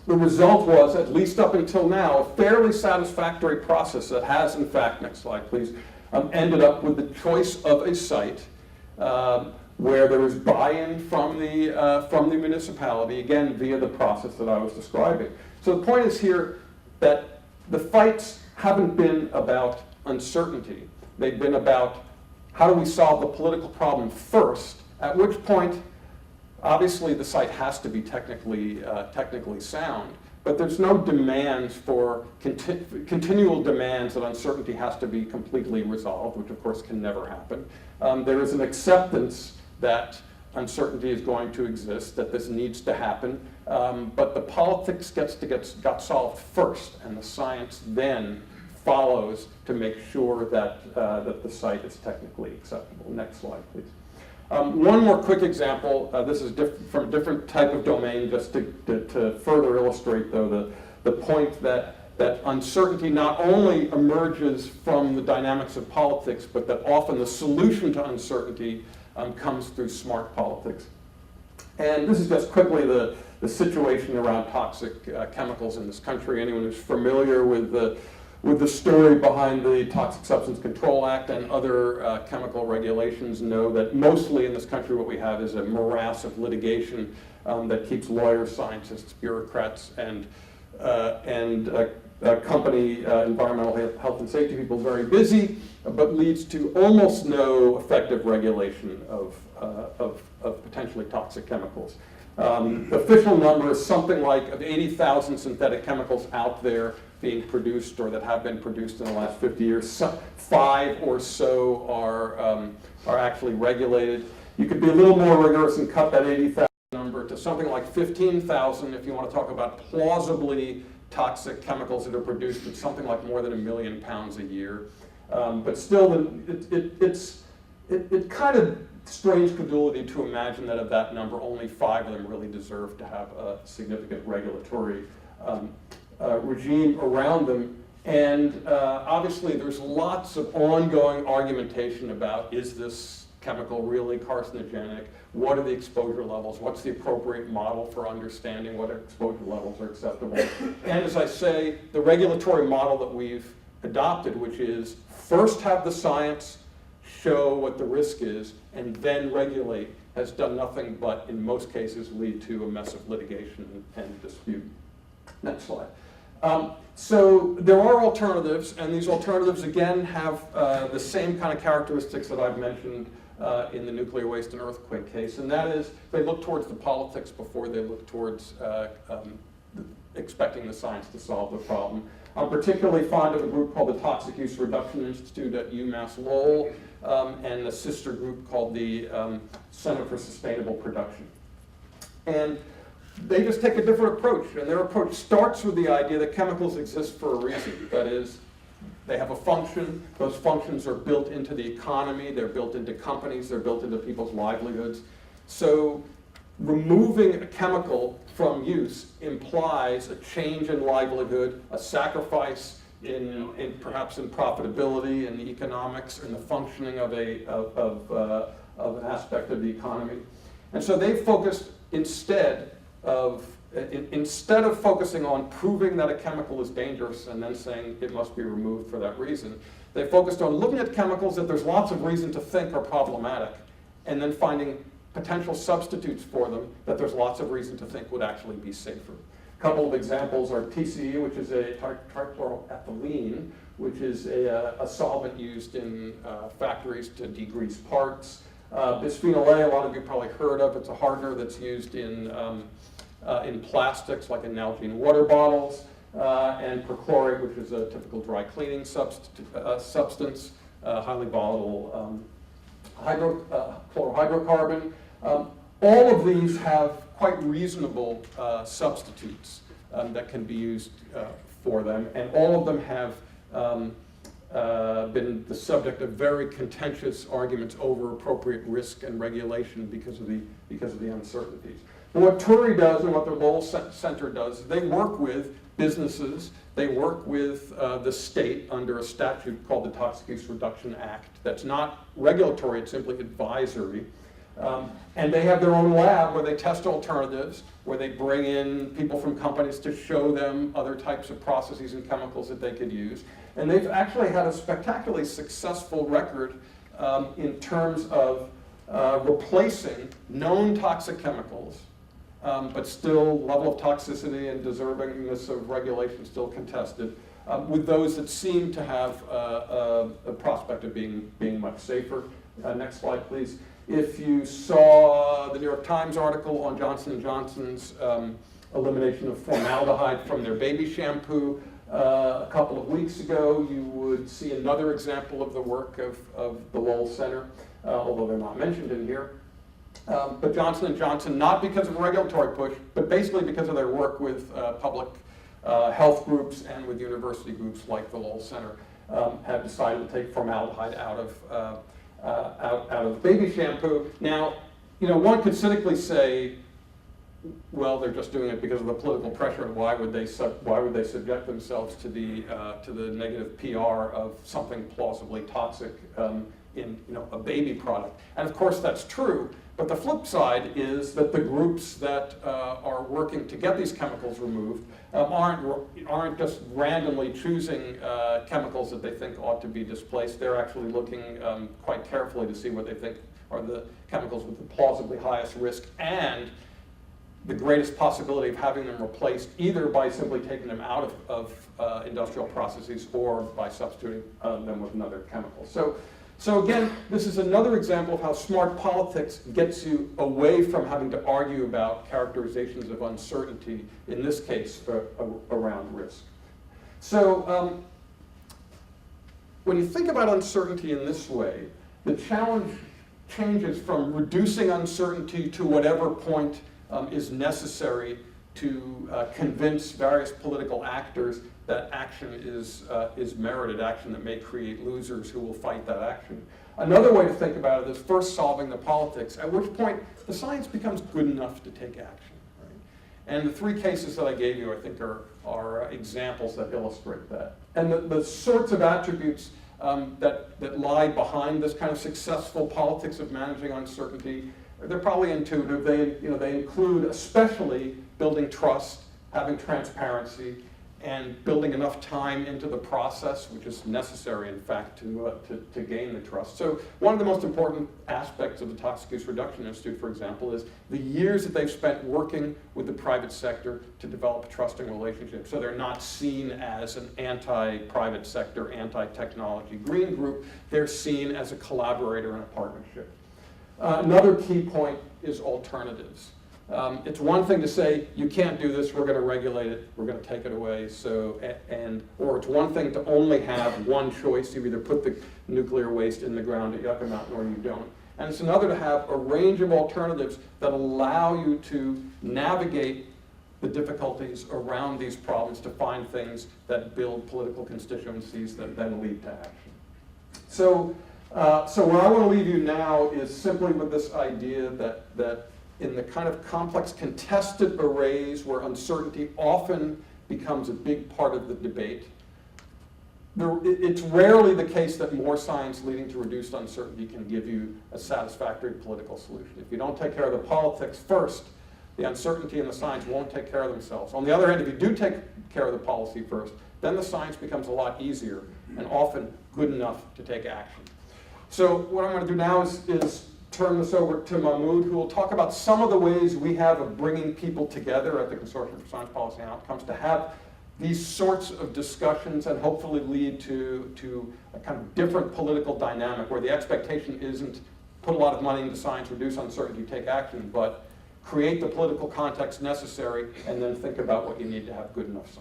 the result was, at least up until now, a fairly satisfactory process that has, in fact, next slide please, ended up with the choice of a site where there was buy-in from the municipality, again, via the process that I was describing. So the point is here that the fights haven't been about uncertainty. They've been about how do we solve the political problem first, at which point, obviously the site has to be technically sound, but there's no demands for continual demands that uncertainty has to be completely resolved, which of course can never happen. There is an acceptance that uncertainty is going to exist, that this needs to happen, but the politics got solved first, and the science then follows to make sure that, that the site is technically acceptable. Next slide, please. One more quick example. This is from a different type of domain, just to further illustrate, though, the point that uncertainty not only emerges from the dynamics of politics, but that often the solution to uncertainty comes through smart politics. And this is just quickly the situation around toxic chemicals in this country. Anyone who's familiar with the story behind the Toxic Substance Control Act and other chemical regulations know that mostly in this country what we have is a morass of litigation that keeps lawyers, scientists, bureaucrats, and company environmental health and safety people very busy, but leads to almost no effective regulation of potentially toxic chemicals. The official number is something like of 80,000 synthetic chemicals out there being produced or that have been produced in the last 50 years. 5 or so are actually regulated. You could be a little more rigorous and cut that 80,000 number to something like 15,000 if you want to talk about plausibly toxic chemicals that are produced at something like more than 1 million pounds a year. But still, it kind of strange credulity to imagine that of that number, only 5 of them really deserve to have a significant regulatory regime around them. And obviously there's lots of ongoing argumentation about, is this chemical really carcinogenic? What are the exposure levels? What's the appropriate model for understanding what exposure levels are acceptable? And as I say, the regulatory model that we've adopted, which is first have the science show what the risk is and then regulate, has done nothing but, in most cases, lead to a mess of litigation and dispute. Next slide. So there are alternatives, and these alternatives, again, have the same kind of characteristics that I've mentioned in the nuclear waste and earthquake case, and that is they look towards the politics before they look towards expecting the science to solve the problem. I'm particularly fond of a group called the Toxic Use Reduction Institute at UMass Lowell, and a sister group called the Center for Sustainable Production. And they just take a different approach, and their approach starts with the idea that chemicals exist for a reason. That is, they have a function, those functions are built into the economy, they're built into companies, they're built into people's livelihoods. So removing a chemical from use implies a change in livelihood, a sacrifice in perhaps in profitability and the economics and the functioning of an aspect of the economy. And so they focused instead of focusing on proving that a chemical is dangerous and then saying it must be removed for that reason, they focused on looking at chemicals that there's lots of reason to think are problematic and then finding potential substitutes for them that there's lots of reason to think would actually be safer. A couple of examples are TCE, which is a trichloroethylene, which is a solvent used in factories to degrease parts. Bisphenol A, a lot of you probably heard of. It's a hardener that's used in plastics, like in Nalgene water bottles, and perchlorate, which is a typical dry cleaning substance, highly volatile chlorohydrocarbon. All of these have quite reasonable substitutes that can be used for them, and all of them have been the subject of very contentious arguments over appropriate risk and regulation because of the uncertainties. And what Turi does and what the Lowell Center does, they work with businesses, they work with the state under a statute called the Toxic Use Reduction Act that's not regulatory, it's simply advisory. And they have their own lab where they test alternatives, where they bring in people from companies to show them other types of processes and chemicals that they could use. And they've actually had a spectacularly successful record in terms of replacing known toxic chemicals, but still level of toxicity and deservingness of regulation still contested, with those that seem to have a prospect of being much safer. Next slide, please. If you saw the New York Times article on Johnson & Johnson's elimination of formaldehyde from their baby shampoo a couple of weeks ago, you would see another example of the work of the Lowell Center, although they're not mentioned in here. But Johnson & Johnson, not because of a regulatory push, but basically because of their work with public health groups and with university groups like the Lowell Center, have decided to take formaldehyde out of baby shampoo. Now, one could cynically say, well, they're just doing it because of the political pressure, and why would they subject themselves to the negative PR of something plausibly toxic in a baby product? And of course, that's true. But the flip side is that the groups that are working to get these chemicals removed aren't just randomly choosing chemicals that they think ought to be displaced. They're actually looking quite carefully to see what they think are the chemicals with the plausibly highest risk and the greatest possibility of having them replaced, either by simply taking them out of industrial processes or by substituting them with another chemical. So again, this is another example of how smart politics gets you away from having to argue about characterizations of uncertainty, in this case, around risk. So when you think about uncertainty in this way, the challenge changes from reducing uncertainty to whatever point is necessary to convince various political actors that action is merited, action that may create losers who will fight that action. Another way to think about it is first solving the politics, at which point the science becomes good enough to take action. Right? And the three cases that I gave you, I think, are examples that illustrate that. And the sorts of attributes that lie behind this kind of successful politics of managing uncertainty, they're probably intuitive. They include especially building trust, having transparency, and building enough time into the process, which is necessary, in fact, to gain the trust. So one of the most important aspects of the Toxic Use Reduction Institute, for example, is the years that they've spent working with the private sector to develop a trusting relationship. So they're not seen as an anti-private sector, anti-technology green group. They're seen as a collaborator and a partnership. Another key point is alternatives. It's one thing to say, you can't do this, we're going to regulate it, we're going to take it away, or it's one thing to only have one choice, you either put the nuclear waste in the ground at Yucca Mountain or you don't. And it's another to have a range of alternatives that allow you to navigate the difficulties around these problems to find things that build political constituencies that then lead to action. So where I want to leave you now is simply with this idea that in the kind of complex contested arrays where uncertainty often becomes a big part of the debate, it's rarely the case that more science leading to reduced uncertainty can give you a satisfactory political solution. If you don't take care of the politics first, the uncertainty and the science won't take care of themselves. On the other hand, if you do take care of the policy first, then the science becomes a lot easier and often good enough to take action. So what I'm going to do now is turn this over to Mahmud, who will talk about some of the ways we have of bringing people together at the Consortium for Science Policy and Outcomes to have these sorts of discussions and hopefully lead to a kind of different political dynamic where the expectation isn't put a lot of money into science, reduce uncertainty, take action, but create the political context necessary and then think about what you need to have good enough science.